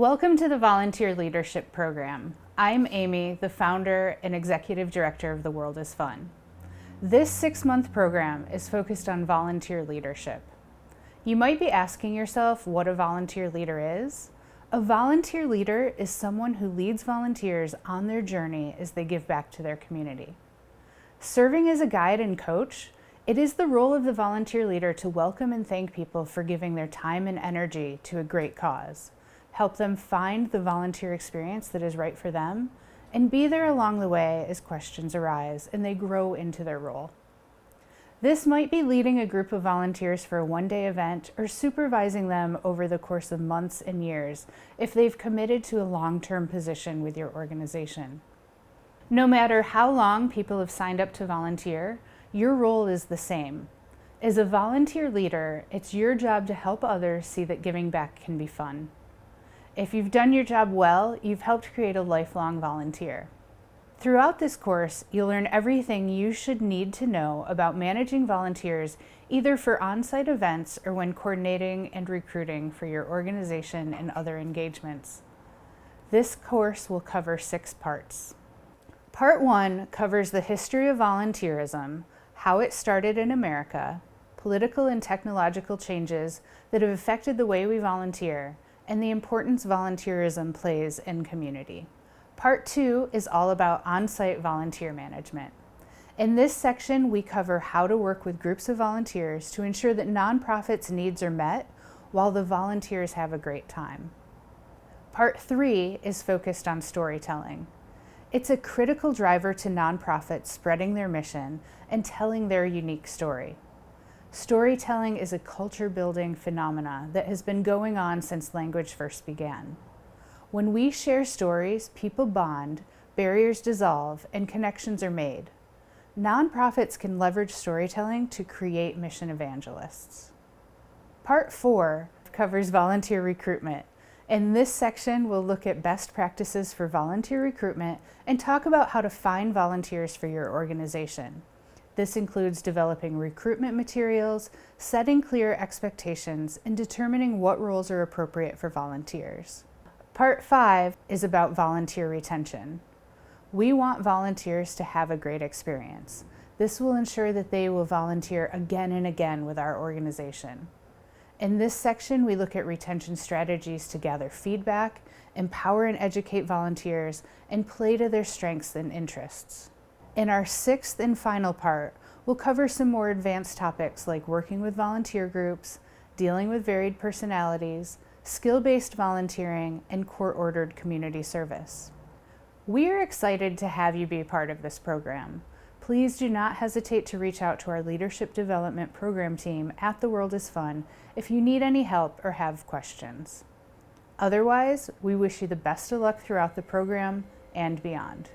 Welcome to the Volunteer Leadership Program. I'm Amy, the founder and executive director of The World is Fun. This 6-month program is focused on volunteer leadership. You might be asking yourself what a volunteer leader is. A volunteer leader is someone who leads volunteers on their journey as they give back to their community. Serving as a guide and coach, it is the role of the volunteer leader to welcome and thank people for giving their time and energy to a great cause, help them find the volunteer experience that is right for them, and be there along the way as questions arise and they grow into their role. This might be leading a group of volunteers for a one-day event or supervising them over the course of months and years if they've committed to a long-term position with your organization. No matter how long people have signed up to volunteer, your role is the same. As a volunteer leader, it's your job to help others see that giving back can be fun. If you've done your job well, you've helped create a lifelong volunteer. Throughout this course, you'll learn everything you should need to know about managing volunteers, either for on-site events or when coordinating and recruiting for your organization and other engagements. This course will cover 6 parts. Part 1 covers the history of volunteerism, how it started in America, political and technological changes that have affected the way we volunteer, and the importance volunteerism plays in community. Part 2 is all about on-site volunteer management. In this section, we cover how to work with groups of volunteers to ensure that nonprofits' needs are met while the volunteers have a great time. Part 3 is focused on storytelling. It's a critical driver to nonprofits spreading their mission and telling their unique story. Storytelling is a culture-building phenomena that has been going on since language first began. When we share stories, people bond, barriers dissolve, and connections are made. Nonprofits can leverage storytelling to create mission evangelists. Part 4 covers volunteer recruitment. In this section, we'll look at best practices for volunteer recruitment and talk about how to find volunteers for your organization. This includes developing recruitment materials, setting clear expectations, and determining what roles are appropriate for volunteers. Part 5 is about volunteer retention. We want volunteers to have a great experience. This will ensure that they will volunteer again and again with our organization. In this section, we look at retention strategies to gather feedback, empower and educate volunteers, and play to their strengths and interests. In our 6th and final part, we'll cover some more advanced topics like working with volunteer groups, dealing with varied personalities, skill-based volunteering, and court-ordered community service. We are excited to have you be part of this program. Please do not hesitate to reach out to our Leadership Development Program team at The World is Fun if you need any help or have questions. Otherwise, we wish you the best of luck throughout the program and beyond.